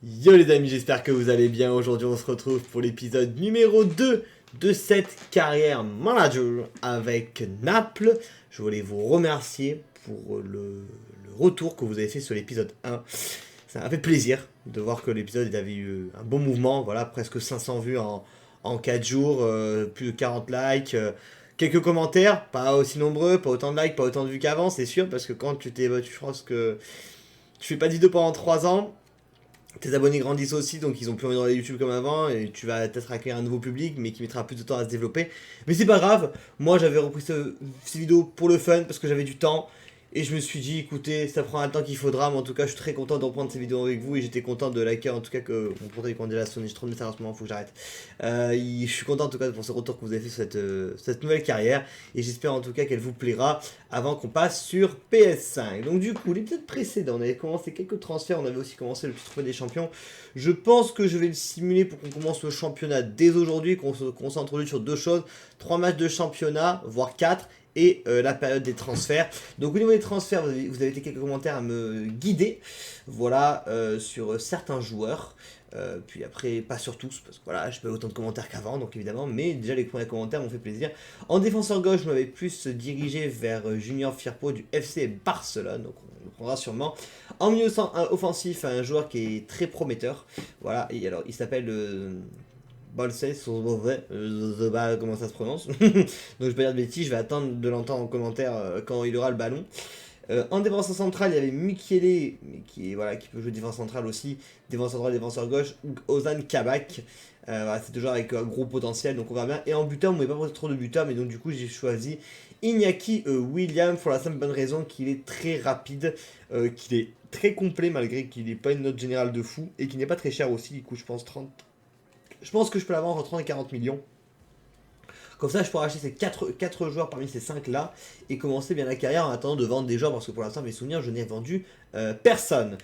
Yo les amis, j'espère que vous allez bien. Aujourd'hui on se retrouve pour l'épisode numéro 2 de cette carrière manager avec Naples. Je voulais vous remercier pour le retour que vous avez fait sur l'épisode 1. Ça m'a fait plaisir de voir que l'épisode avait eu un bon mouvement. Voilà, presque 500 vues en 4 jours, plus de 40 likes. Quelques commentaires, pas aussi nombreux, pas autant de likes, pas autant de vues qu'avant, c'est sûr, parce que quand tu t'es battu, je pense que tu fais pas de vidéo pendant 3 ans, tes abonnés grandissent aussi, donc ils ont plus envie de regarder YouTube comme avant, et tu vas peut-être acquérir un nouveau public, mais qui mettra plus de temps à se développer. Mais c'est pas grave, moi j'avais repris ces vidéos pour le fun, parce que j'avais du temps, et je me suis dit, écoutez, ça prend un temps qu'il faudra, mais en tout cas je suis très content de reprendre ces vidéos avec vous, et j'étais content de liker, en tout cas que mon portail congélation, j'ai trop de messages en ce moment, faut que j'arrête. Je suis content en tout cas pour ce retour que vous avez fait sur cette nouvelle carrière, et j'espère en tout cas qu'elle vous plaira avant qu'on passe sur PS5. Donc du coup, l'épisode précédent, on avait commencé quelques transferts, on avait aussi commencé le petit trophée des champions. Je pense que je vais le simuler pour qu'on commence le championnat dès aujourd'hui, qu'on se concentre sur deux choses, 3 matchs de championnat, voire 4, et la période des transferts. Donc au niveau des transferts, vous avez été quelques commentaires à me guider, voilà, sur certains joueurs. Puis après, pas sur tous, parce que voilà, je peux autant de commentaires qu'avant, donc évidemment, mais déjà les premiers commentaires m'ont fait plaisir. En défenseur gauche, je m'avais plus dirigé vers Junior Firpo du FC Barcelone, donc on le prendra sûrement. En milieu offensif, un joueur qui est très prometteur, voilà, et alors il s'appelle Bolsey, je sais pas comment ça se prononce, donc je vais pas dire de bêtises, je vais attendre de l'entendre en commentaire quand il aura le ballon. En défenseur central, il y avait Michele, voilà, qui peut jouer défenseur central aussi, défenseur droit, défenseur gauche, ou Ozan Kabak. Voilà, c'est toujours avec un gros potentiel, donc on verra bien. Et en buteur, on ne pouvait pas poser trop de buteurs, mais donc du coup, j'ai choisi Iñaki William pour la simple bonne raison qu'il est très rapide, qu'il est très complet malgré qu'il n'ait pas une note générale de fou, et qu'il n'est pas très cher aussi, il coûte je pense 30. Je pense que je peux l'avoir entre 30 et 40 millions. Comme ça, je pourrais acheter ces 4 joueurs parmi ces 5 là et commencer bien la carrière en attendant de vendre des joueurs parce que pour l'instant, mes souvenirs, je n'ai vendu personne.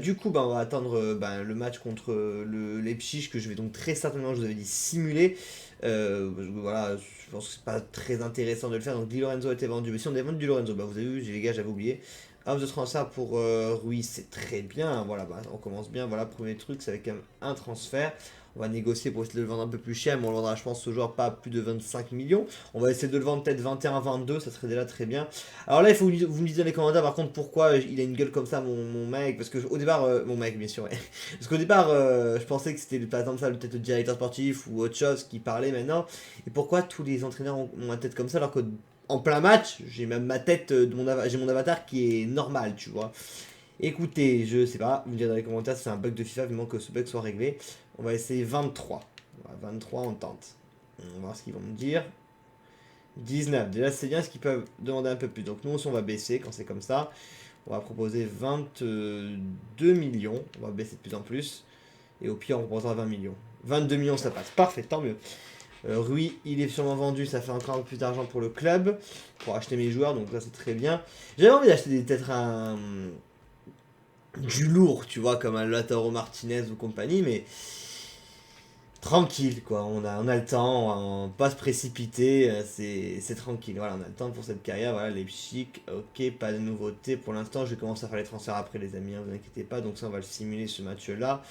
Du coup, on va attendre le match contre le Leipzig que je vais donc très certainement, je vous avais dit, simuler. Parce que, voilà, je pense que c'est pas très intéressant de le faire. Donc, Di Lorenzo a été vendu. Mais si on avait vendu Di Lorenzo, vous avez vu, les gars, j'avais oublié. House de transfert pour Ruiz, c'est très bien. Voilà, on commence bien. Voilà, premier truc, c'est avec un transfert. On va négocier pour essayer de le vendre un peu plus cher, mais on le vendra, je pense, ce joueur pas plus de 25 millions. On va essayer de le vendre peut-être 21-22, ça serait déjà très bien. Alors là, il faut que vous me disiez dans les commentaires, par contre, pourquoi il a une gueule comme ça, mon mec. Parce que au départ, mon mec, bien sûr, ouais. Parce qu'au départ, je pensais que c'était par exemple ça, peut-être le directeur sportif ou autre chose qui parlait maintenant. Et pourquoi tous les entraîneurs ont la tête comme ça, alors qu'en plein match, j'ai même ma tête, j'ai mon avatar qui est normal, tu vois. Écoutez, je sais pas, vous me direz dans les commentaires si c'est un bug de FIFA, vivement que ce bug soit réglé. On va essayer 23. Voilà, 23, on tente. On va voir ce qu'ils vont me dire. 19, déjà c'est bien ce qu'ils peuvent demander un peu plus. Donc nous aussi on va baisser quand c'est comme ça. On va proposer 22 millions. On va baisser de plus en plus. Et au pire on proposera 20 millions. 22 millions ça passe. Parfait, tant mieux. Rui, il est sûrement vendu, ça fait encore un peu plus d'argent pour le club. Pour acheter mes joueurs, donc ça c'est très bien. J'avais envie d'acheter peut-être du lourd, tu vois, comme un Lautaro Martinez ou compagnie, mais tranquille, quoi. On a le temps, on pas se précipiter, c'est tranquille. Voilà, on a le temps pour cette carrière. Voilà, les chics, ok, pas de nouveauté pour l'instant. Je vais commencer à faire les transferts après, les amis, hein, vous inquiétez pas. Donc, ça, on va le simuler ce match-là.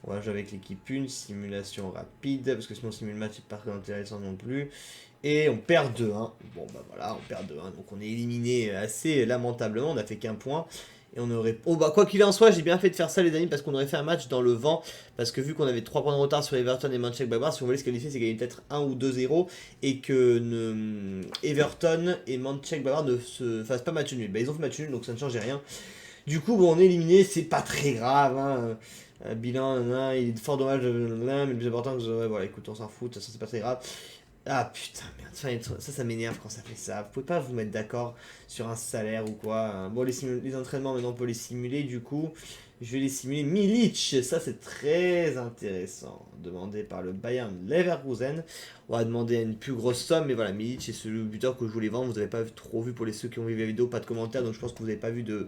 On va jouer avec l'équipe 1, simulation rapide, parce que sinon, on simule le match, c'est pas très intéressant non plus. Et on perd 2-1. Bon, bah voilà, on perd 2-1. Donc, on est éliminé assez lamentablement. On a fait qu'un point. Et on aurait. Oh bah quoi qu'il en soit, j'ai bien fait de faire ça les amis parce qu'on aurait fait un match dans le vent. Parce que vu qu'on avait 3 points de retard sur Everton et Manchester, si on voulait se qualifier, c'est gagner peut-être 1 ou 2-0. Et que Everton et Manchester ne se fassent pas match nul. Bah ils ont fait match nul donc ça ne changeait rien. Du coup, bon, on est éliminé, c'est pas très grave. Hein. Bilan, il est fort dommage, mais le plus important que ouais, voilà, écoute, on s'en fout, ça c'est pas très grave. Ah putain, merde, ça m'énerve quand ça fait ça. Vous pouvez pas vous mettre d'accord sur un salaire ou quoi. Hein. Bon, les entraînements, maintenant on peut les simuler du coup. Je vais les simuler. Milic, ça c'est très intéressant. Demandé par le Bayern Leverkusen. On va demander une plus grosse somme, mais voilà, Milic c'est celui buteur que je voulais vendre. Vous n'avez pas trop vu pour les ceux qui ont vu la vidéo, pas de commentaires, donc je pense que vous n'avez pas vu de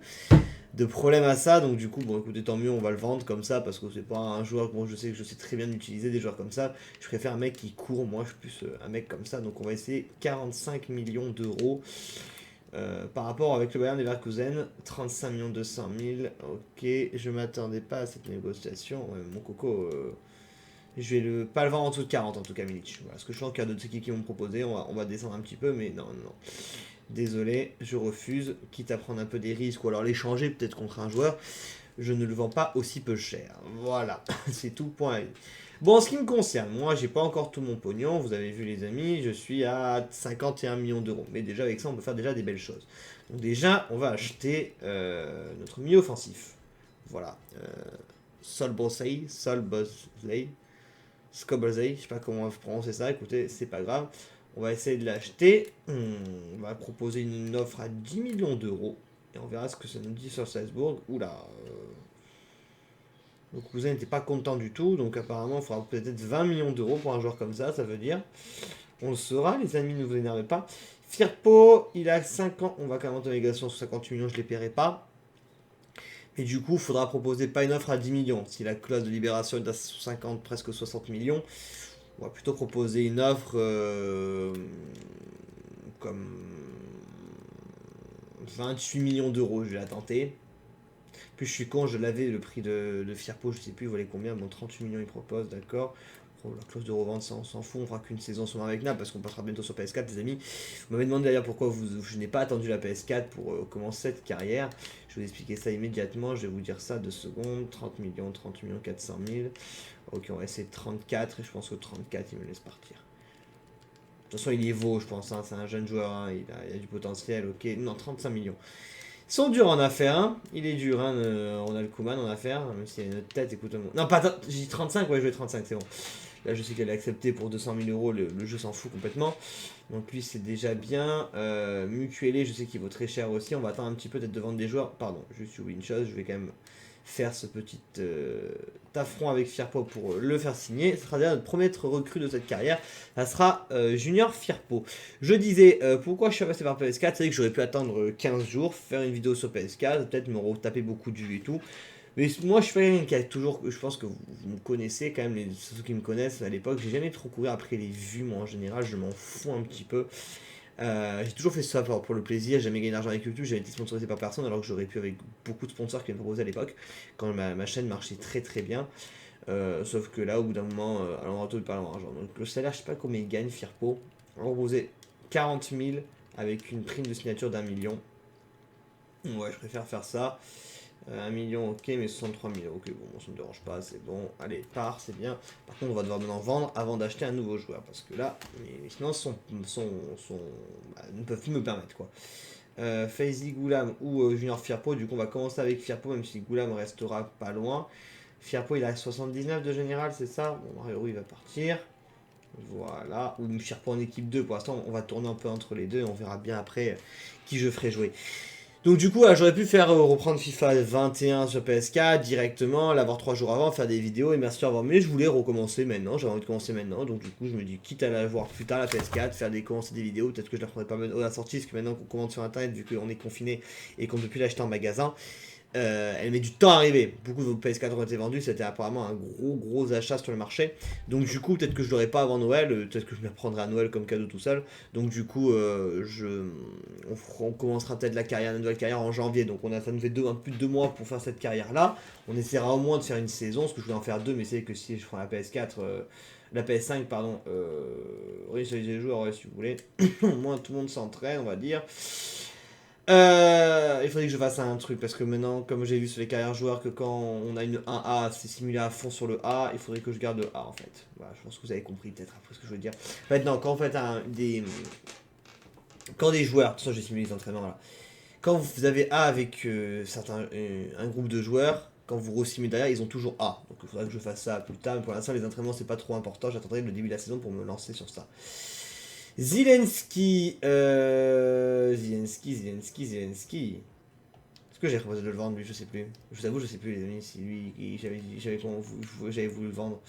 problème à ça. Donc du coup, bon écoutez, tant mieux, on va le vendre comme ça parce que c'est pas un joueur que moi je sais que je sais très bien utiliser des joueurs comme ça. Je préfère un mec qui court, moi je suis plus un mec comme ça. Donc on va essayer 45 millions d'euros. par rapport avec le Bayern Leverkusen, 35 200 000. Ok, je m'attendais pas à cette négociation. Ouais, mon coco, je vais pas le vendre en dessous de 40 en tout cas, Milic. Voilà, parce que je sens qu'il y a d'autres équipes qui vont me proposer. On va descendre un petit peu, mais non, non. Désolé, je refuse. Quitte à prendre un peu des risques ou alors l'échanger peut-être contre un joueur, je ne le vends pas aussi peu cher. Voilà, c'est tout point. Bon, en ce qui me concerne, moi, j'ai pas encore tout mon pognon. Vous avez vu, les amis, je suis à 51 millions d'euros. Mais déjà, avec ça, on peut faire déjà des belles choses. Donc, déjà, on va acheter notre milieu offensif. Voilà. Sol Bosley, Scobley, je sais pas comment on va prononcer ça. Écoutez, c'est pas grave. On va essayer de l'acheter. On va proposer une offre à 10 millions d'euros. Et on verra ce que ça nous dit sur Salzbourg. Oula. Le cousin n'était pas content du tout. Donc apparemment, il faudra peut-être 20 millions d'euros pour un joueur comme ça. Ça veut dire. On le saura, les amis, ne vous énervez pas. Firpo, il a 5 ans. On va quand même en négociation sur 58 millions. Je ne les paierai pas. Mais du coup, il faudra proposer pas une offre à 10 millions. Si la clause de libération est à 50, presque 60 millions. On va plutôt proposer une offre comme 28 millions d'euros, je vais la tenter. Puis je suis con, je l'avais le prix de Firpo, je sais plus, il valait combien. Bon, 38 millions il propose, d'accord. La clause de revente, ça on s'en fout, on fera qu'une saison seulement avec Naples parce qu'on passera bientôt sur PS4, les amis. Vous m'avez demandé d'ailleurs pourquoi je n'ai pas attendu la PS4 pour commencer cette carrière. Je vais vous expliquer ça immédiatement, je vais vous dire ça 2 secondes. 30 millions 400 000. Ok, on va essayer 34 et je pense que 34 il me laisse partir. De toute façon, il est vaut, je pense, hein, c'est un jeune joueur, hein, il a du potentiel, ok. Non, 35 millions. Ils sont durs en affaires, hein. Il est dur, hein, on a le Koeman en affaires, même s'il y a une tête, écoute-moi. Non, pas j'ai dit 35, ouais, je vais 35, c'est bon. Là, je sais qu'elle a accepté pour 200 000 euros, le jeu s'en fout complètement. Donc lui, c'est déjà bien. Mutuelle, je sais qu'il vaut très cher aussi. On va attendre un petit peu peut-être de vendre des joueurs. Pardon, je suis une chose, je vais quand même faire ce petit affront avec Firpo pour le faire signer. Ce sera déjà notre première recrue de cette carrière. Ça sera Junior Firpo. Je disais, pourquoi je suis passé par PS4, c'est vrai que j'aurais pu attendre 15 jours, faire une vidéo sur PS4, peut-être me retaper beaucoup de vues et tout. Mais moi, je suis quelqu'un qui a toujours, je pense que vous me connaissez quand même, ceux qui me connaissent à l'époque, j'ai jamais trop couru après les vues, moi en général, je m'en fous un petit peu. J'ai toujours fait ça pour le plaisir, j'ai jamais gagné d'argent avec YouTube, j'ai été sponsorisé par personne alors que j'aurais pu avec beaucoup de sponsors qui me proposaient à l'époque, quand ma chaîne marchait très très bien. Sauf que là, au bout d'un moment, alors on va tout parler en argent. Donc le salaire, je sais pas combien il gagne, Firpo. On va proposer 40 000 avec une prime de signature d'1 million. Ouais, je préfère faire ça. 1 million, ok, mais 63 000, ok, bon, ça me dérange pas, c'est bon. Allez, c'est bien. Par contre, on va devoir maintenant vendre avant d'acheter un nouveau joueur, parce que là, les finances ne peuvent plus me permettre, quoi. Faizi Goulam ou Junior Firpo, du coup, on va commencer avec Firpo, même si Goulam restera pas loin. Firpo, il a 79 de général, c'est ça? Bon, Mario, il va partir. Voilà, ou Firpo en équipe 2, pour l'instant, on va tourner un peu entre les deux, et on verra bien après qui je ferai jouer. Donc du coup, j'aurais pu faire reprendre FIFA 21 sur PS4 directement, l'avoir 3 jours avant, faire des vidéos et merci d'avoir. Mais je voulais recommencer maintenant, j'avais envie de commencer maintenant. Donc du coup, je me dis, quitte à la voir plus tard la PS4, commencer des vidéos, peut-être que je la prendrai pas à la sortie, parce que maintenant qu'on commande sur internet, vu qu'on est confiné et qu'on ne peut plus l'acheter en magasin, elle met du temps à arriver. Beaucoup de vos PS4 ont été vendus, c'était apparemment un gros achat sur le marché. Donc du coup, peut-être que je l'aurai pas avant Noël, peut-être que je me la prendrai à Noël comme cadeau tout seul. Donc du coup, on commencera peut-être la nouvelle carrière en janvier. Donc ça nous fait un peu plus de 2 mois pour faire cette carrière-là. On essaiera au moins de faire une saison, parce que je voulais en faire 2, mais c'est que si je prends la PS4... la PS5, pardon, oui, sur les joueurs, ouais, si vous voulez. Au moins tout le monde s'entraîne, on va dire. Il faudrait que je fasse un truc parce que maintenant, comme j'ai vu sur les carrières joueurs, que quand on a une 1A, c'est simulé à fond sur le A, il faudrait que je garde le A en fait. Voilà, je pense que vous avez compris peut-être après ce que je veux dire. En fait, non, quand on fait quand des joueurs, de toute façon, j'ai simulé les entraînements là. Quand vous avez A avec un groupe de joueurs, quand vous re-simulez derrière, ils ont toujours A. Donc il faudrait que je fasse ça plus tard, mais pour l'instant, les entraînements c'est pas trop important. J'attendrai le début de la saison pour me lancer sur ça. Zelensky. Zelensky. Est-ce que j'ai proposé de le vendre lui? Je sais plus. Je vous avoue, je sais plus les amis si lui j'avais voulu le vendre.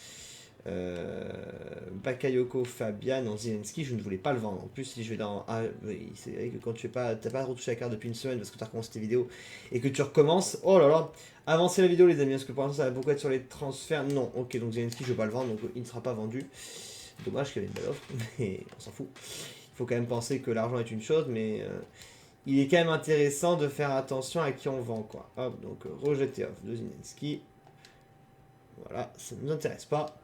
Bakayoko Fabian, non Zelensky, je ne voulais pas le vendre. En plus, si je vais dans. Ah oui, c'est vrai que quand tu t'as pas retouché la carte depuis une semaine parce que tu as recommencé tes vidéos et que tu recommences. Oh là là! Avancez la vidéo les amis, parce que pour l'instant ça va beaucoup être sur les transferts. Non, ok, donc Zelensky je ne vais pas le vendre, donc il ne sera pas vendu. Dommage qu'il y avait une belle offre, mais on s'en fout. Il faut quand même penser que l'argent est une chose, mais il est quand même intéressant de faire attention à qui on vend, quoi. Hop, donc rejeter off de Zinenski. Voilà, ça ne nous intéresse pas.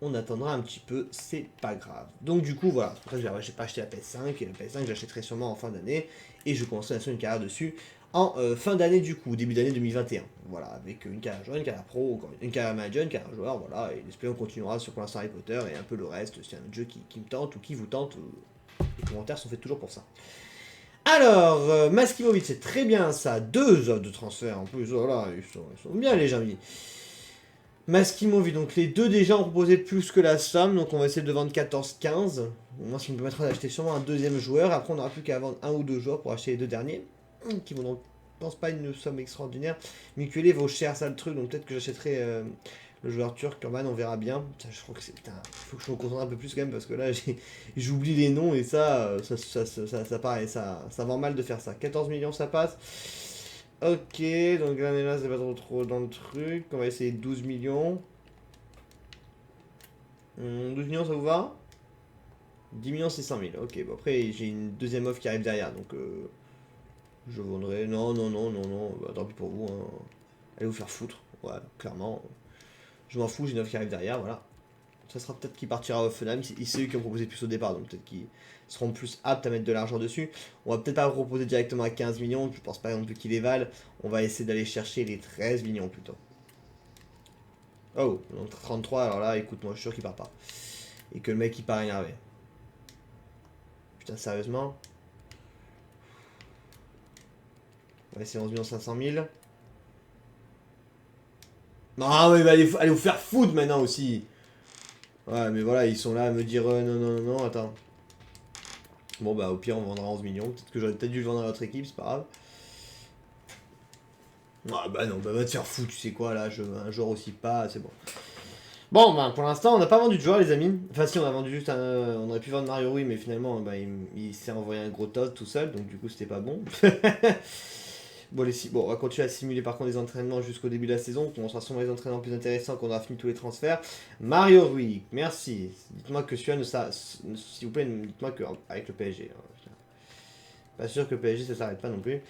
On attendra un petit peu, c'est pas grave. Donc du coup, voilà, après j'ai pas acheté la PS5, et la PS5 j'achèterai sûrement en fin d'année, et je commencerai une carrière dessus en fin d'année du coup, début d'année 2021. Voilà, avec une carrière joueur, une carrière pro, une carrière manager, une carrière joueur, voilà, et l'esprit on continuera sur pour l'instant Harry Potter, et un peu le reste, si y a un autre jeu qui me tente, ou qui vous tente, les commentaires sont faits toujours pour ça. Alors, Maskimovic, c'est très bien ça, 2 offres de transfert en plus, voilà, ils sont bien les amis. Maskimovic, donc les deux déjà ont proposé plus que la somme, donc on va essayer de vendre 14-15. Moi, ce qui me permettra d'acheter sûrement un deuxième joueur. Après, on n'aura plus qu'à vendre un ou deux joueurs pour acheter les deux derniers, qui vont donc, je pense pas, une somme extraordinaire. Mikulé vaut cher, ça le truc, donc peut-être que j'achèterai le joueur turc, Urban, on verra bien. Ça, je crois que c'est. Putain, faut que je me concentre un peu plus quand même, parce que là, j'oublie les noms et ça, ça paraît, ça vend mal de faire ça. 14 millions, ça passe. Ok, donc là, c'est pas trop dans le truc. On va essayer 12 millions. 12 millions, ça vous va? 10 millions, c'est 100 000. Ok, bon après, j'ai une deuxième offre qui arrive derrière, donc je vendrai. Non, bah, tant pis pour vous. Hein. Allez vous faire foutre. Ouais, clairement. Je m'en fous, j'ai une offre qui arrive derrière, voilà. Ça sera peut-être qui partira au Funam. C'est eux qui ont proposé plus au départ, donc peut-être qu'ils seront plus aptes à mettre de l'argent dessus. On va peut-être pas proposer directement à 15 millions, je pense pas non plus qu'ils les valent. On va essayer d'aller chercher les 13 millions plutôt. Oh, donc 33, alors là, écoute, moi je suis sûr qu'il part pas. Et que le mec il part énervé. Putain, sérieusement. On va essayer 11 500 000. Non, mais allez vous faire foutre maintenant aussi. Ouais, mais voilà, ils sont là à me dire non, attends. Bon, bah au pire, on vendra 11 millions. Peut-être que j'aurais peut-être dû le vendre à notre équipe, c'est pas grave. Ah bah non, bah va te faire foutre, tu sais quoi, là, un joueur aussi pas, c'est bon. Bon, bah pour l'instant, on n'a pas vendu de joueur, les amis. Enfin, si, on a vendu juste un. On aurait pu vendre Mario Rui, mais finalement, bah, il s'est envoyé un gros tot tout seul, donc du coup, c'était pas bon. Bon, on va continuer à simuler par contre les entraînements jusqu'au début de la saison. On sera sûrement les entraînements plus intéressants quand on aura fini tous les transferts. Mario Rui, merci. Dites-moi que celui-là s'il vous plaît, dites-moi que avec le PSG. Hein, pas sûr que le PSG ça s'arrête pas non plus.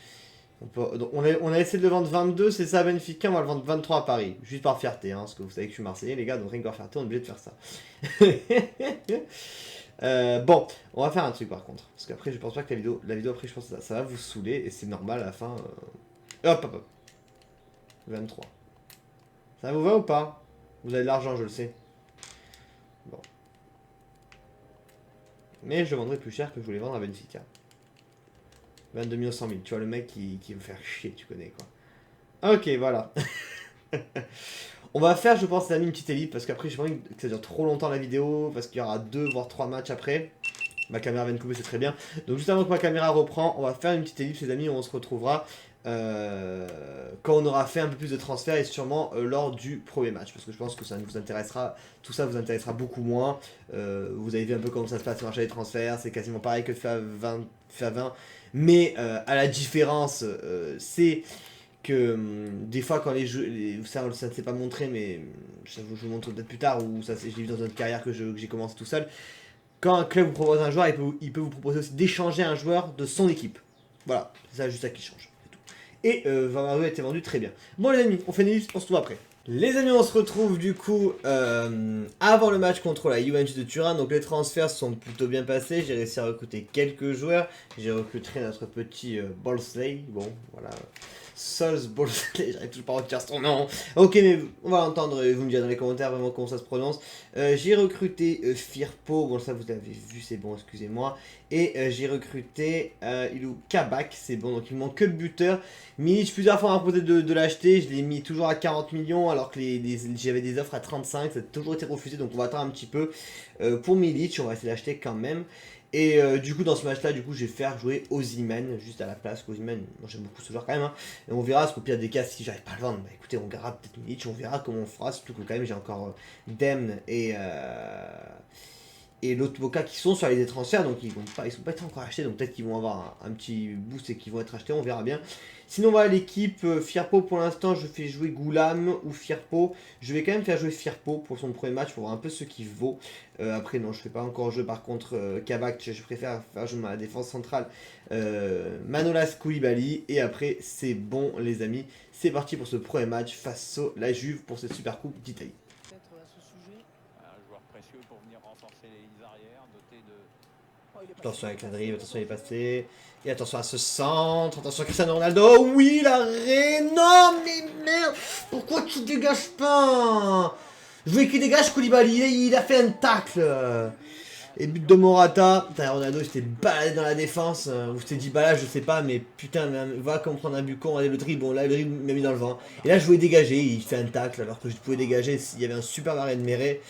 On a essayé de le vendre 22, c'est ça à Benfica, on va le vendre 23 à Paris. Juste par fierté, hein, parce que vous savez que je suis Marseillais, les gars, donc rien que par fierté, on est obligé de faire ça. Bon, on va faire un truc par contre. Parce qu'après, je pense pas que la vidéo après, je pense que ça va vous saouler, et c'est normal à la fin. Hop. 23. Ça vous va ou pas? Vous avez de l'argent, je le sais. Bon. Mais je vendrai plus cher que je voulais vendre à Benfica. 22 100 000. Tu vois, le mec qui veut faire chier, tu connais quoi. Ok, voilà. On va faire, je pense, une petite élite parce qu'après, j'ai pas envie que ça dure trop longtemps la vidéo parce qu'il y aura 2 voire 3 matchs après. Ma caméra vient de couper, c'est très bien. Donc, juste avant que ma caméra reprend, on va faire une petite élite, les amis, où on se retrouvera quand on aura fait un peu plus de transferts et sûrement lors du premier match. Parce que je pense que ça vous intéressera, tout ça vous intéressera beaucoup moins. Vous avez vu un peu comment ça se passe sur le marché des transferts, c'est quasiment pareil que FIFA 20. Mais à la différence, c'est que des fois quand les jeux, ça ne s'est pas montré, mais je vous montre peut-être plus tard, ou ça je l'ai vu dans notre carrière que j'ai commencé tout seul. Quand un club vous propose un joueur, il peut vous proposer aussi d'échanger un joueur de son équipe. Voilà, c'est ça juste ça qui change. Et Vamaru a été vendu très bien. Bon les amis, on fait une liste, on se retrouve après. Les amis, on se retrouve du coup avant le match contre la Juventus de Turin. Donc les transferts sont plutôt bien passés. J'ai réussi à recruter quelques joueurs. J'ai recruté notre petit Bolsley. Bon, voilà. Sols Bolsley, j'arrive toujours pas à retenir son nom. Ok, mais on va l'entendre et vous me direz dans les commentaires vraiment comment ça se prononce. J'ai recruté Firpo. Bon, ça vous l'avez vu, c'est bon, excusez-moi. Et j'ai recruté Kabak, c'est bon, donc il manque que le buteur. Milic, plusieurs fois on m'a proposé de l'acheter, je l'ai mis toujours à 40 millions alors que j'avais des offres à 35, ça a toujours été refusé, donc on va attendre un petit peu pour Milic, on va essayer d'acheter quand même. Et du coup dans ce match là, je vais faire jouer Osimhen juste à la place. Osimhen, moi j'aime beaucoup ce joueur quand même, hein. Et on verra, parce qu'au pire des cas, si j'arrive pas à le vendre, bah écoutez, on verra peut-être Milic, on verra comment on fera, surtout que quand même j'ai encore Demne et l'autre Boca qui sont sur les transferts, donc ils sont pas été encore achetés, donc peut-être qu'ils vont avoir un petit boost et qu'ils vont être achetés, on verra bien. Sinon voilà l'équipe Firpo pour l'instant, je fais jouer Goulam ou Firpo. Je vais quand même faire jouer Firpo pour son premier match pour voir un peu ce qu'il vaut. Après non, je fais pas encore jeu par contre Kabak, je préfère faire jouer ma défense centrale Manolas Koulibaly. Et après c'est bon les amis, c'est parti pour ce premier match face à la Juve pour cette super coupe d'Italie. Attention avec la drive, attention il est passé. Et attention à ce centre, attention à Cristiano Ronaldo. Oui, l'arrêt. Non, mais merde. Pourquoi tu dégages pas? Je voulais qu'il dégage Koulibaly, il a fait un tacle. Et but de Morata. Putain, Ronaldo il s'était baladé dans la défense. Ou c'était Dybala, je sais pas, mais putain, va comme prendre un but con. Regardez le dribble, bon là le dribble m'a mis dans le vent. Et là je voulais dégager, il fait un tacle alors que je pouvais dégager s'il y avait un super arrêt de Méré.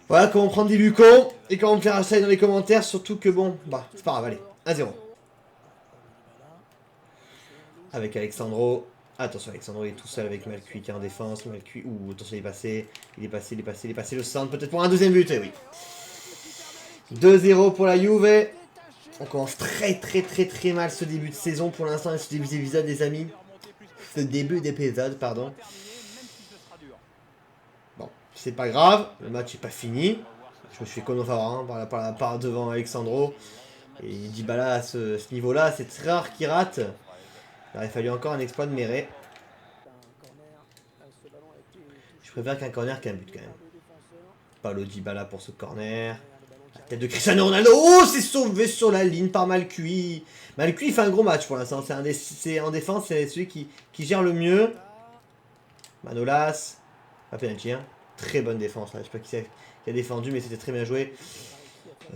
Voilà comment prendre des buts cons et comment me faire ça dans les commentaires, surtout que bon, bah c'est pas grave, allez, 1-0. Avec Alexandro. Attention, Alexandro il est tout seul avec Malcuit qui est en défense. Malcuit, ouh, attention, il est passé. Il est passé le centre, peut-être pour un deuxième but, eh oui. 2-0 pour la Juve. On commence très mal ce début de saison pour l'instant, ce début d'épisode, les amis. Ce début d'épisode, pardon. Bon, c'est pas grave, le match est pas fini. Je me suis fait favor par la part devant Alexandro. Et Dybala à ce niveau-là, c'est très rare qu'il rate. Il aurait fallu encore un exploit de Méré. Je préfère qu'un corner qu'un but quand même. Paulo Dybala pour ce corner. La tête de Cristiano Ronaldo. Oh, c'est sauvé sur la ligne par Malcuit. Malcuit il fait un gros match pour l'instant. C'est en défense, c'est celui qui gère le mieux. Manolas. Pas penalty, hein. Très bonne défense là. Je sais pas qui a défendu, mais c'était très bien joué.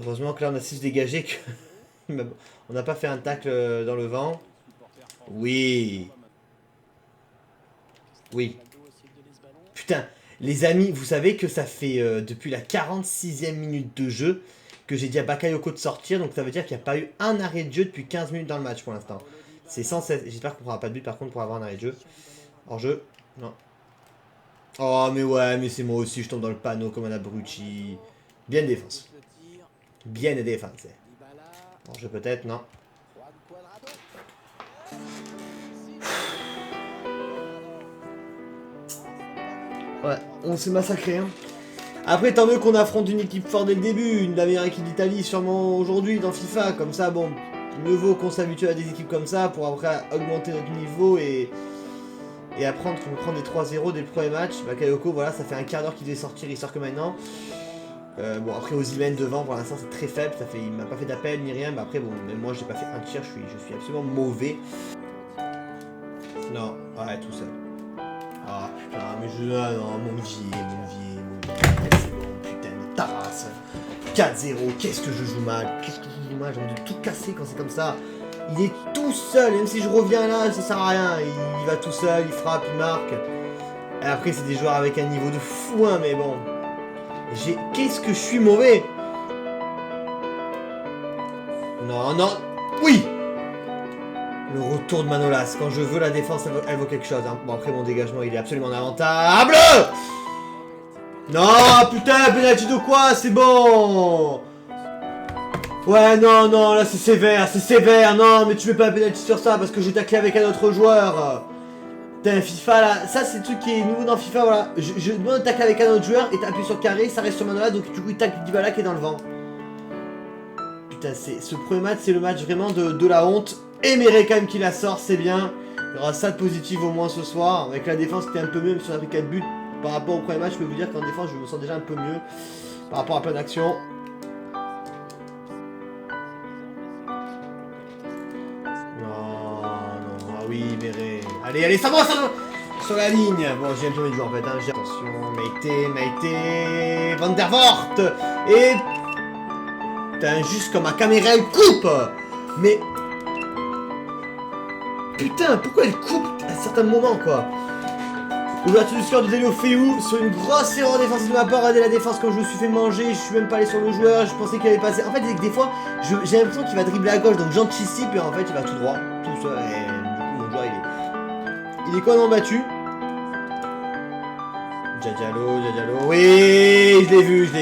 Heureusement que là on a 6 dégagés. On n'a pas fait un tacle dans le vent. Oui. Oui. Putain, les amis, vous savez que ça fait depuis la 46e minute de jeu que j'ai dit à Bakayoko de sortir. Donc ça veut dire qu'il n'y a pas eu un arrêt de jeu depuis 15 minutes dans le match pour l'instant. C'est 116. J'espère qu'on ne prendra pas de but par contre pour avoir un arrêt de jeu. Hors jeu. Non. Oh mais ouais, mais c'est moi aussi, je tombe dans le panneau comme un abruti. Bien de défense. Bien de défense. Hors jeu peut-être, non. Ouais, on s'est massacré. Hein. Après, tant mieux qu'on affronte une équipe forte dès le début, une de la meilleure équipe d'Italie sûrement aujourd'hui dans FIFA. Comme ça, bon, mieux vaut qu'on s'habitue à des équipes comme ça pour après augmenter notre niveau et apprendre qu'on peut prendre des 3-0 dès le premier match. Bakayoko, voilà, ça fait un quart d'heure qu'il devait sortir, il sort que maintenant. Bon, après, Osimhen devant, pour l'instant, c'est très faible. Il m'a pas fait d'appel ni rien. Mais après, bon, même moi, j'ai pas fait un tir, je suis absolument mauvais. Non, ouais, tout seul. Ah putain, mais ah non, mon vieil. C'est bon, putain de tasse. 4-0, qu'est-ce que je joue mal. J'ai envie de tout casser quand c'est comme ça. Il est tout seul, même si je reviens là, ça sert à rien. Il va tout seul, il frappe, il marque. Et après, c'est des joueurs avec un niveau de fou, hein, mais bon. Qu'est-ce que je suis mauvais. Non, oui. Le retour de Manolas, quand je veux la défense, elle vaut quelque chose. Hein. Bon, après mon dégagement, il est absolument inavantable. Non, putain, penalty de quoi? C'est bon. Ouais, non, là c'est sévère. Non, mais tu mets pas un penalty sur ça parce que j'ai taclé avec un autre joueur. Putain, FIFA là, ça c'est le truc qui est nouveau dans FIFA, voilà. Je demande de tacler avec un autre joueur et t'appuies sur le carré, ça reste sur Manolas, donc du coup il tacle Dybala qui est dans le vent. Putain, ce premier match, c'est le match vraiment de la honte. Et Méré quand même qui la sort, c'est bien. Il y aura ça de positif au moins ce soir. Avec la défense qui était un peu mieux, même si on a pris 4 buts. Par rapport au premier match, je peux vous dire qu'en défense, je me sens déjà un peu mieux. Par rapport à plein d'actions. Non, ah oui, Méré. Allez, ça va. Sur la ligne. Bon, j'ai un peu de jouer en fait. Hein. Attention, Maïté. Van der Voort. Et... Putain, juste comme ma caméra, elle coupe. Mais... Putain, pourquoi elle coupe à certains moments, quoi. Ouverture du score de Delio Féou sur une grosse erreur défensive de ma part. Regardez la défense quand je me suis fait manger. Je suis même pas allé sur le joueur. Je pensais qu'il allait passer. En fait, des fois, j'ai l'impression qu'il va dribbler à gauche. Donc j'anticipe et en fait, il va tout droit. Tout seul. Et du coup, mon joueur, il est quoi non battu. Djadjalo. Oui, je l'ai vu, 2-0.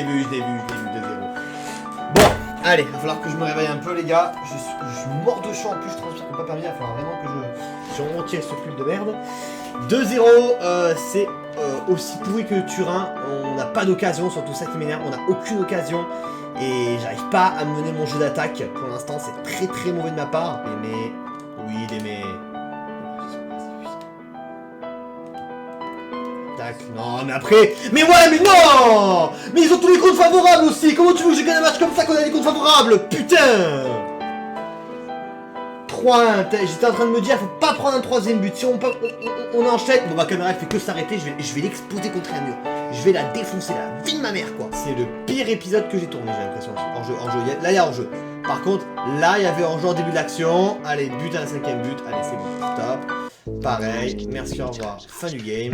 Allez, il va falloir que je me réveille un peu les gars. Je suis mort de chaud en plus, je transpire comme pas permis. Il va falloir vraiment que je retire ce pull de merde. 2-0, c'est aussi pourri que Turin. On n'a pas d'occasion, surtout ça qui m'énerve. On n'a aucune occasion. Et j'arrive pas à mener mon jeu d'attaque. Pour l'instant, c'est très très mauvais de ma part. Oui, Tac, non, mais après... Mais ouais, mais non! Mais ils ont tous les comptes favorables aussi! Comment tu veux que je gagne un match comme ça quand on a des comptes favorables? Putain! 3-1, j'étais en train de me dire, faut pas prendre un troisième but. Si on enchaîne... Bon, ma caméra, elle fait que s'arrêter, je vais l'exploser contre un mur. Je vais la défoncer, la vie de ma mère, quoi. C'est le pire épisode que j'ai tourné, j'ai l'impression. Hors-jeu, là, il y a hors-jeu. Par contre, là, il y avait hors-jeu en début de l'action. Allez, but à la 5ème but. Allez, c'est bon, stop. Pareil, merci, au revoir. Fin du game.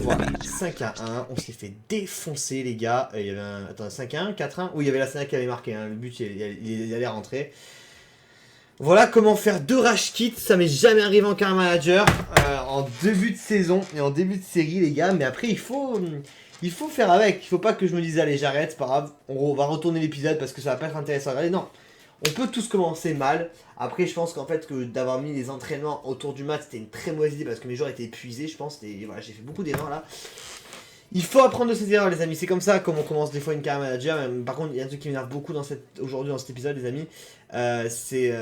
Voilà, 5-1. On s'est fait défoncer, les gars. Il y avait un... Attends, 5-1, 4-1. Oui, il y avait la scène qui avait marqué. Hein. Le but, il allait rentrer. Voilà comment faire 2 rage kits. Ça m'est jamais arrivé en Career Manager. En début de saison et en début de série, les gars. Mais après, il faut faire avec. Il faut pas que je me dise, allez, j'arrête. C'est pas grave. On va retourner l'épisode parce que ça va pas être intéressant à regarder. Non. On peut tous commencer mal. Après, je pense qu'en fait, que d'avoir mis les entraînements autour du match, c'était une très mauvaise idée parce que mes joueurs étaient épuisés. Je pense, voilà, j'ai fait beaucoup d'erreurs là. Il faut apprendre de ces erreurs, les amis. C'est comme ça comme on commence des fois une Career Manager. Par contre, il y a un truc qui m'énerve beaucoup aujourd'hui dans cet épisode, les amis. C'est...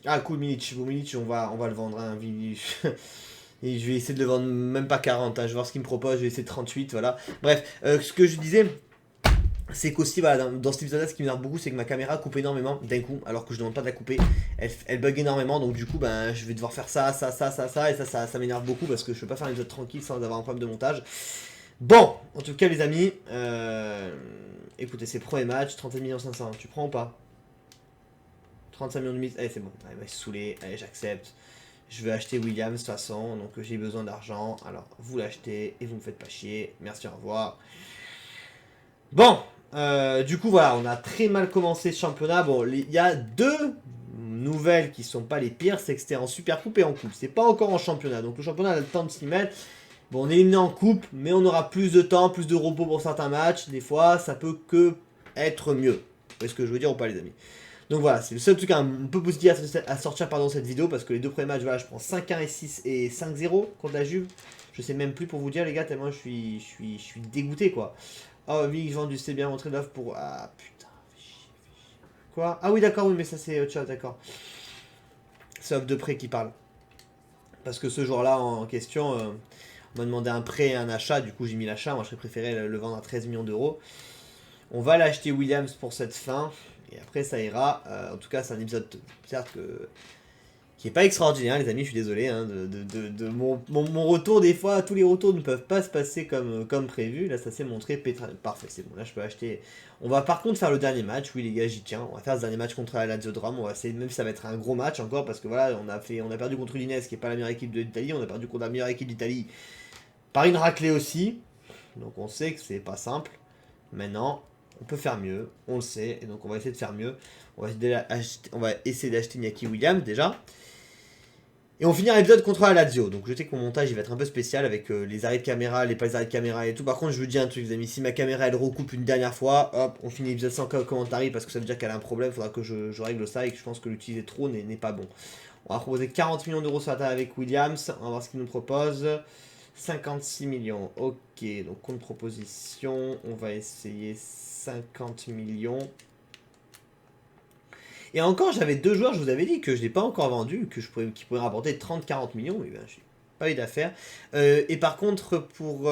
Ah, cool, Milic. Bon, Milic, on va le vendre. Hein, et je vais essayer de le vendre même pas 40. Hein, je vais voir ce qu'il me propose. Je vais essayer de 38. Voilà. Bref, ce que je disais... C'est qu'aussi, voilà, dans cet épisode-là, ce qui m'énerve beaucoup, c'est que ma caméra coupe énormément d'un coup, alors que je ne demande pas de la couper. Elle bug énormément, donc du coup, ben, je vais devoir faire ça, et ça m'énerve beaucoup parce que je ne peux pas faire un épisode tranquille sans avoir un problème de montage. Bon, en tout cas, les amis, écoutez, c'est premier match, 37 500 000, tu prends ou pas? 35 millions de mise, allez, c'est bon, allez, va se saouler, allez, j'accepte. Je vais acheter Williams de toute façon, donc j'ai besoin d'argent, alors vous l'achetez et vous me faites pas chier, merci, au revoir. Bon, du coup voilà, on a très mal commencé ce championnat. Bon, il y a 2 nouvelles qui sont pas les pires, c'est que c'était en super coupe et en coupe. C'est pas encore en championnat, donc le championnat a le temps de s'y mettre. Bon, on est éliminé en coupe, mais on aura plus de temps, plus de repos pour certains matchs. Des fois, ça peut que être mieux. Vous voyez ce que je veux dire ou pas, les amis? Donc voilà, c'est le seul truc un peu positif à sortir pendant cette vidéo, parce que les 2 premiers matchs, voilà, je prends 5-1 et 6 et 5-0 contre la Juve. Je sais même plus pour vous dire, les gars, tellement je suis dégoûté, quoi. Oh, Vic vendu, c'est bien montré l'offre pour... Ah, putain, fais chier. Quoi? Ah oui, d'accord, oui, mais ça c'est autre chose, d'accord. C'est offre de prêt qui parle. Parce que ce jour-là, en question, on m'a demandé un prêt et un achat, du coup j'ai mis l'achat, moi je préféré le vendre à 13 millions d'euros. On va l'acheter Williams pour cette fin, et après ça ira. En tout cas, c'est un épisode, certes, qui est pas extraordinaire, les amis, je suis désolé, hein, de mon retour. Des fois, tous les retours ne peuvent pas se passer comme prévu. Là, ça s'est montré parfait, c'est bon, là je peux acheter. On va par contre faire le dernier match, oui les gars, j'y tiens. On va faire ce dernier match contre la Lazio de Rome, on va essayer, même si ça va être un gros match encore, parce que voilà, on a perdu contre l'Udinese, qui est pas la meilleure équipe de l'Italie, on a perdu contre la meilleure équipe d'Italie, par une raclée aussi. Donc on sait que c'est pas simple. Maintenant, on peut faire mieux, on le sait, et donc on va essayer de faire mieux. On va essayer d'acheter Iñaki Williams déjà. Et on finit l'épisode contre la Lazio. Donc je sais que mon montage il va être un peu spécial avec les arrêts de caméra, les pas les arrêts de caméra et tout. Par contre, je vous dis un truc, les amis, si ma caméra elle recoupe une dernière fois, hop, on finit l'épisode sans commentaire parce que ça veut dire qu'elle a un problème. Il faudra que je règle ça et que je pense que l'utiliser trop n'est pas bon. On va proposer 40 millions d'euros sur la table avec Williams. On va voir ce qu'il nous propose. 56 millions. Ok, donc contre proposition, on va essayer 50 millions. Et encore, j'avais 2 joueurs, je vous avais dit que je n'ai pas encore vendu, qui pourraient rapporter 30-40 millions, mais ben, je n'ai pas eu d'affaires. Et par contre, pour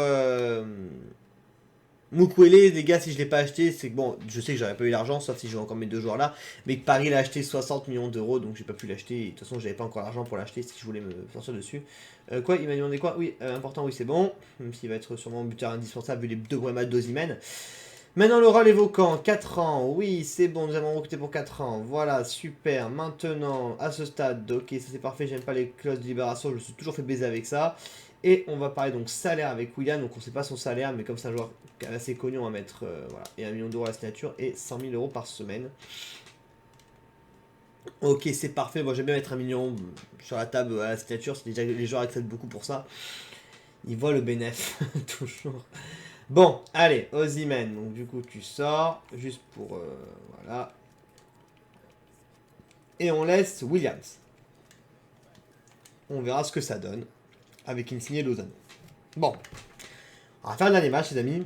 Mukwele, les gars, si je ne l'ai pas acheté, c'est que bon, je sais que j'aurais pas eu l'argent, sauf si je vais encore mes 2 joueurs là, mais que Paris l'a acheté 60 millions d'euros, donc j'ai pas pu l'acheter, de toute façon, j'avais pas encore l'argent pour l'acheter si je voulais me sortir dessus. Quoi, il m'a demandé quoi? Oui, important, oui, c'est bon, même s'il va être sûrement buteur indispensable vu les 2 premiers matchs d'Osimhen. Maintenant, le rôle évoquant, 4 ans, oui, c'est bon, nous avons recruté pour 4 ans, voilà, super. Maintenant, à ce stade, ok, ça c'est parfait, j'aime pas les clauses de libération, je me suis toujours fait baiser avec ça. Et on va parler donc salaire avec William, donc on sait pas son salaire, mais comme c'est un joueur assez connu, on va mettre, voilà, et 1 million d'euros à la signature et 100 000 euros par semaine. Ok, c'est parfait, moi j'aime bien mettre 1 million sur la table à la signature, c'est déjà les joueurs acceptent beaucoup pour ça. Ils voient le bénéfice, toujours. Bon, allez, Osimhen. Donc du coup, tu sors, juste pour... voilà. Et on laisse Williams. On verra ce que ça donne. Avec Insigne et Lozano. Bon. On va faire le dernier match, les amis.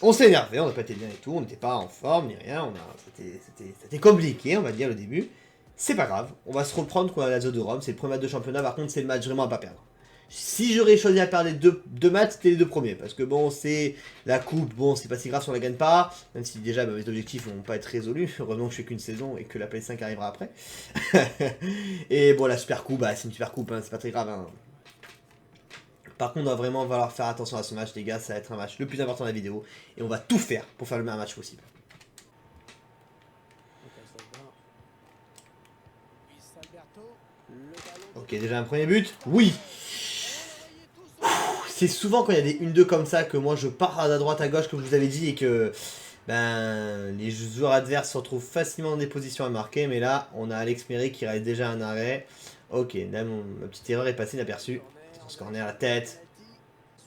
On s'est énervé, on n'a pas été bien et tout, on n'était pas en forme ni rien, c'était compliqué, on va dire, le début. C'est pas grave, on va se reprendre contre la Lazio de Rome, c'est le premier match de championnat, par contre c'est le match vraiment à pas perdre. Si j'aurais choisi à perdre les deux matchs, c'était les deux premiers, parce que bon, c'est la coupe, bon, c'est pas si grave si on la gagne pas, même si déjà mes objectifs vont pas être résolus, heureusement que je fais qu'une saison et que la PS5 arrivera après. Et bon, la super coupe, bah, c'est une super coupe, hein, c'est pas très grave, hein. Par contre, on va vraiment falloir faire attention à ce match, les gars. Ça va être un match le plus important de la vidéo. Et on va tout faire pour faire le meilleur match possible. Ok, déjà un premier but. Oui. C'est souvent quand il y a des 1-2 comme ça que moi je pars à droite à gauche comme je vous avais dit et que ben, les joueurs adverses se retrouvent facilement dans des positions à marquer. Mais là, on a Alex Méric qui reste déjà un arrêt. Ok, là ma petite erreur est passée inaperçue. On se corner à la tête.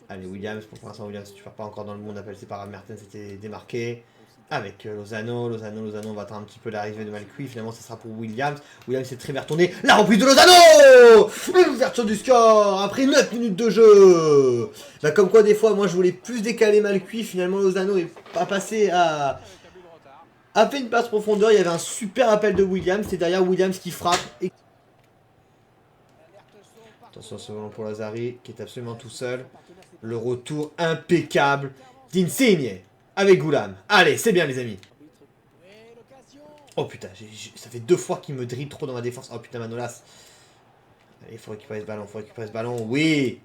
Allez, Williams, pour l'instant, Williams, si tu pars pas encore dans le monde, appelé par Mertens, c'était démarqué. Avec Lozano, on va attendre un petit peu l'arrivée de Malcuit, finalement ça sera pour Williams. Williams s'est très bien retourné, la reprise de Lozano. L'ouverture du score après 9 minutes de jeu. Bah, comme quoi des fois, moi je voulais plus décaler Malcuit, finalement Lozano est pas passé à fait une passe profondeur, il y avait un super appel de Williams, c'est derrière Williams qui frappe. Et... Attention ce ballon pour Lazari, qui est absolument tout seul. Le retour impeccable d'Insigne avec Goulam. Allez, c'est bien les amis. Oh putain, ça fait 2 fois qu'il me dribble trop dans ma défense. Oh putain, Manolas. Allez, il faut récupérer ce ballon, oui.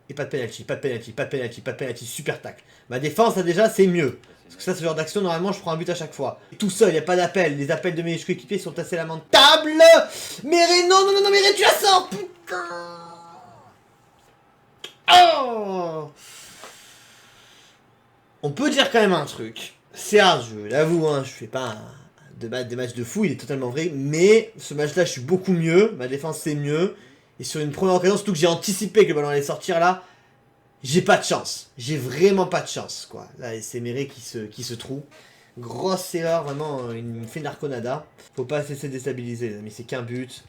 Et pas de penalty, pas de penalty, pas de penalty, pas de penalty, super tacle. Ma défense, là, déjà, c'est mieux. Parce que ça, ce genre d'action, normalement, je prends un but à chaque fois. Tout seul, il n'y a pas d'appel. Les appels de mes coéquipiers sont assez lamentables. Méré, non, Méré, tu la sors, putain. Oh! On peut dire quand même un truc. Certes, je l'avoue, hein, je fais pas des matchs de fou, il est totalement vrai. Mais ce match-là, je suis beaucoup mieux. Ma défense, c'est mieux. Et sur une première occasion, surtout que j'ai anticipé que le ballon allait sortir là, j'ai pas de chance. J'ai vraiment pas de chance, quoi. Là, c'est Méré qui se trouve. Grosse erreur, vraiment, une fait narconada. Faut pas se laisser déstabiliser, les amis, c'est qu'un but.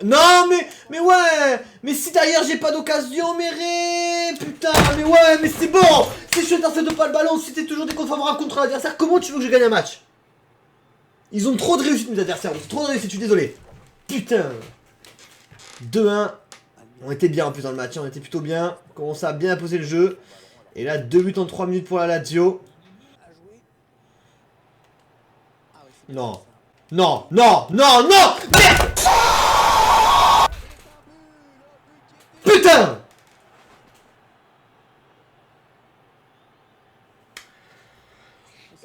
Non mais ouais. Mais si derrière j'ai pas d'occasion, Méré. Putain, mais ouais, mais c'est bon. Si je suis intercepté de pas le ballon, si t'es toujours déconfavorable contre l'adversaire, comment tu veux que je gagne un match? Ils ont trop de réussite mes adversaires, trop de réussite, je suis désolé. Putain. 2-1. On était bien en plus dans le match, on était plutôt bien. On commençait à bien poser le jeu. Et là, 2 buts en 3 minutes pour la Lazio. Non. Non. Merde. Putain.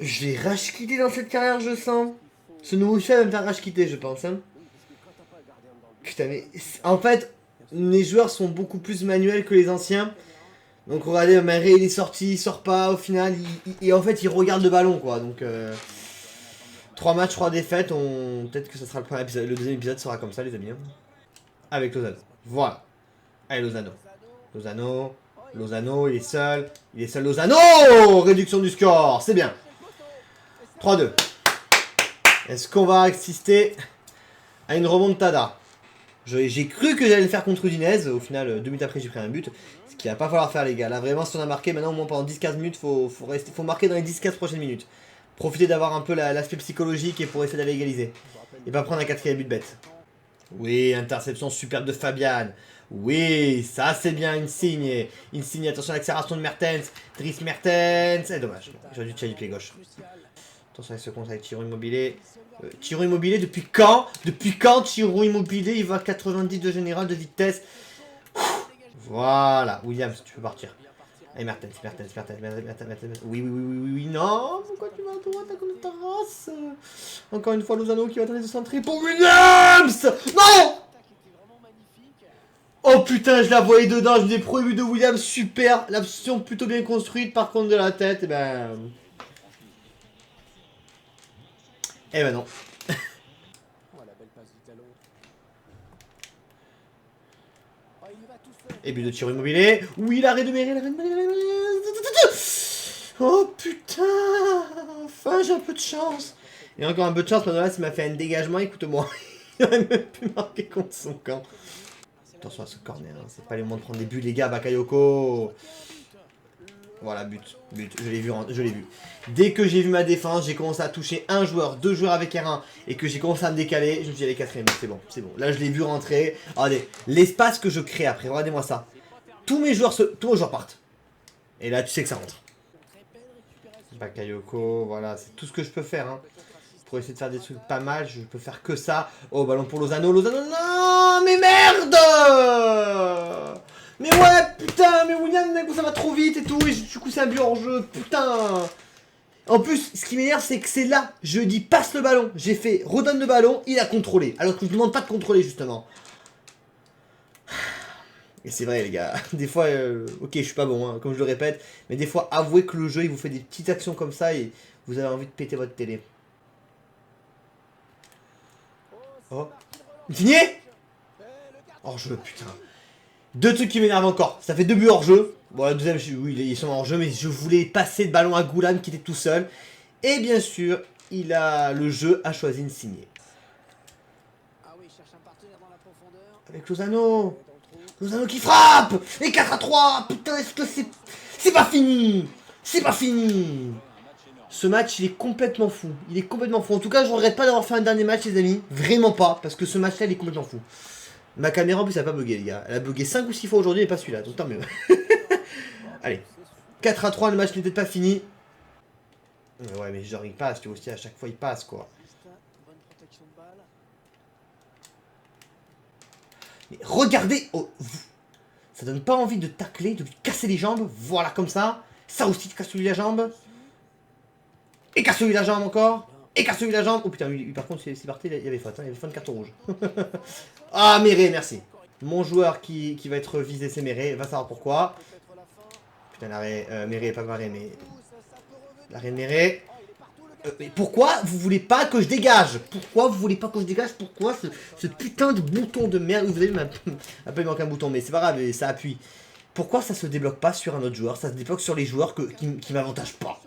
Je vais rage quitter dans cette carrière, je sens. Ce nouveau chef va me faire rage quitter, je pense. Hein. Putain, mais en fait, les joueurs sont beaucoup plus manuels que les anciens. Donc regardez, Méré il est sorti, il sort pas, au final, et en fait il regarde le ballon quoi. Donc 3 matchs, 3 défaites, peut-être que ça sera le premier épisode. Le deuxième épisode sera comme ça les amis. Hein. Avec Lozano. Voilà. Allez Lozano. Lozano, il est seul. Lozano. Réduction du score, c'est bien. 3-2. Est-ce qu'on va assister à une remontada? J'ai cru que j'allais le faire contre Udinese. Au final, 2 minutes après, j'ai pris un but. Ce qu'il va pas falloir faire, les gars. Là, vraiment, si on a marqué, maintenant, au moins pendant 10-15 minutes, faut marquer dans les 10-15 prochaines minutes. Profiter d'avoir un peu l'aspect psychologique et pour essayer d'aller égaliser. Et pas prendre un 4ème but bête. Oui, interception superbe de Fabian. Oui, ça c'est bien, Insigne. Attention à l'accélération de Mertens. Dries Mertens. C'est dommage. J'aurais dû tirer du pied gauche. Attention avec ce compte avec Tiro Immobilier. Tiro Immobilier, depuis quand Tiro Immobilier, il va à 90 de général de vitesse. Voilà, Williams, tu peux partir. Allez, Mertens. Oui, non, pourquoi tu vas à droite à côté de ta race? Encore une fois, Lozano qui va tenter de centrer pour Williams. Non. Oh putain, je la voyais dedans, je me dis premier but de Williams, super. L'option plutôt bien construite, par contre de la tête, et ben... Eh ben non. Et but de Tiro Immobilier. Oui, l'arrêt de Méré, Oh putain, enfin j'ai un peu de chance. Et encore un peu de chance, Manolas il m'a fait un dégagement, écoute-moi. Il aurait même pu marquer contre son camp. Attention à ce corner, hein. C'est pas les moments de prendre des buts les gars, Bakayoko. Voilà, but, je l'ai vu, je l'ai vu. Dès que j'ai vu ma défense, j'ai commencé à toucher un joueur, deux joueurs avec R1 et que j'ai commencé à me décaler, je me suis dit allez quatrième, c'est bon, c'est bon. Là je l'ai vu rentrer. Regardez, l'espace que je crée après, regardez-moi ça. Tous mes joueurs partent. Et là tu sais que ça rentre. Bakayoko, voilà, c'est tout ce que je peux faire. Hein. Pour essayer de faire des trucs pas mal, je peux faire que ça. Oh, ballon pour Lozano, non, mais merde. Mais ouais, putain, mais William, ça va trop vite et tout, et du coup c'est un but hors jeu, putain. En plus, ce qui m'énerve, c'est que c'est là, je dis passe le ballon, j'ai fait redonne le ballon, il a contrôlé, alors que je ne demande pas de contrôler justement. Et c'est vrai les gars, des fois, ok je suis pas bon, hein, comme je le répète, mais des fois avouez que le jeu il vous fait des petites actions comme ça et vous avez envie de péter votre télé. Oh, fini. Hors jeu, putain. Deux trucs qui m'énervent encore, ça fait deux buts hors jeu. Bon la deuxième, oui ils sont hors jeu, mais je voulais passer le ballon à Goulam qui était tout seul. Et bien sûr, le jeu a choisi de signer. Avec Lozano. Lozano qui frappe. Et 4-3. Putain, est-ce que c'est pas fini. C'est pas fini. Ce match, il est complètement fou. Il est complètement fou. En tout cas, je regrette pas d'avoir fait un dernier match, les amis. Vraiment pas. Parce que ce match-là, il est complètement fou. Ma caméra, en plus, elle a pas bugué, les gars. Elle a bugué 5 ou 6 fois aujourd'hui, et pas celui-là. Donc tant mieux. Allez. 4-3, le match n'était pas fini. Ouais, mais genre, il passe. Tu vois aussi, à chaque fois, il passe, quoi. Mais regardez, oh, ça donne pas envie de tacler, de lui casser les jambes. Voilà, comme ça. Ça aussi, casse-lui la jambe. Et casse-lui la jambe encore. Et casse-lui la jambe. Oh putain, lui, par contre, c'est parti, il y avait faute. Hein, il y avait faute de carton rouge. Ah, Méré, merci. Mon joueur qui va être visé, c'est Méré. Va savoir pourquoi. Putain, l'arrêt. Méré, pas Maré, mais. L'arrêt de Méré. Mais pourquoi vous voulez pas que je dégage? Pourquoi vous voulez pas que je dégage? Pourquoi ce putain de bouton de merde? Vous avez un peu il manque un bouton, mais c'est pas grave, ça appuie. Pourquoi ça se débloque pas sur un autre joueur? Ça se débloque sur les joueurs qui m'avantagent pas.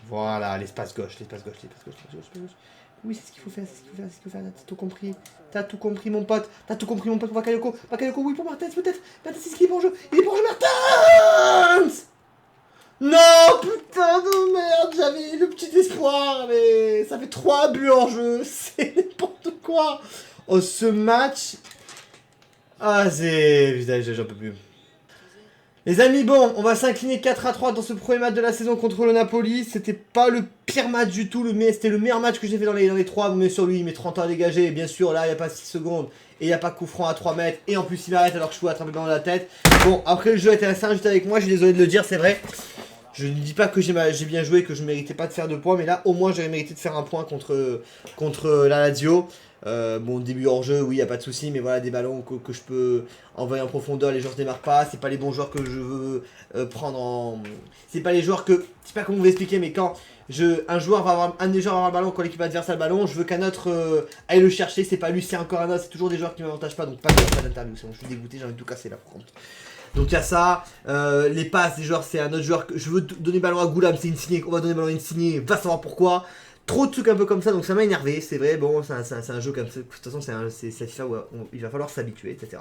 Voilà, l'espace gauche, l'espace gauche, l'espace gauche, l'espace gauche. Oui, c'est ce qu'il faut faire, c'est ce qu'il faut faire, c'est ce qu'il faut faire. T'as tout compris. T'as tout compris, mon pote. T'as tout compris, mon pote, pour Bakayoko. Bakayoko, oui, pour Martens, peut-être. Martens, c'est ce qu'il est pour jeu. Il est pour jeu, Martens! Non, putain de merde, j'avais le petit espoir, mais ça fait 3 buts en jeu, c'est n'importe quoi. Oh, ce match... Ah, c'est... Putain, j'en peux plus. Les amis, bon, on va s'incliner 4-3 dans ce premier match de la saison contre le Napoli. C'était pas le pire match du tout, c'était le meilleur match que j'ai fait dans les 3. Vous mettez sur lui, il met 30 ans à dégager, bien sûr, là, il n'y a pas 6 secondes. Et il n'y a pas coup franc à 3 mètres, et en plus il m'arrête alors que je pouvais attraper le ballon dans la tête. Bon, après le jeu était assez injuste avec moi, je suis désolé de le dire, c'est vrai. Je ne dis pas que j'ai bien joué, que je ne méritais pas de faire de points, mais là, au moins, j'aurais mérité de faire un point contre la Lazio. Bon, début hors jeu, oui, il n'y a pas de souci, mais voilà, des ballons que je peux envoyer en profondeur, les joueurs ne se démarquent pas. C'est pas les bons joueurs que je veux prendre en. C'est pas les joueurs que. Je sais pas comment vous expliquer, mais quand un des joueurs va avoir le ballon, quand l'équipe adverse a le ballon, je veux qu'un autre aille le chercher. C'est pas lui, c'est encore un autre, c'est toujours des joueurs qui ne m'avantagent pas, donc pas d'interview. Je suis dégoûté, j'ai envie de tout casser là, par contre. Donc il y a ça, les passes des joueurs, c'est un autre joueur que je veux donner le ballon à Goulam, c'est Insigné, on va donner le ballon à Insigné, va savoir pourquoi. Trop de trucs un peu comme ça, donc ça m'a énervé, c'est vrai, bon, c'est un jeu comme ça, de toute façon c'est FIFA où il va falloir s'habituer, etc.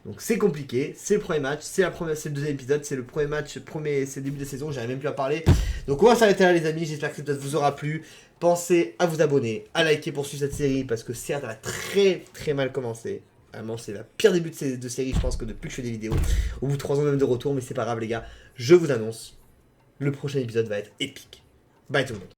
Donc c'est compliqué, c'est le premier match, c'est le deuxième épisode, c'est le premier match, c'est le début de saison, j'arrive même plus à parler. Donc on va s'arrêter là les amis, j'espère que cette vidéo vous aura plu. Pensez à vous abonner, à liker pour suivre cette série, parce que certes elle a très très mal commencé. Vraiment, c'est la pire début de série, je pense, que depuis que je fais des vidéos. Au bout de 3 ans même de retour, mais c'est pas grave, les gars. Je vous annonce, le prochain épisode va être épique. Bye tout le monde.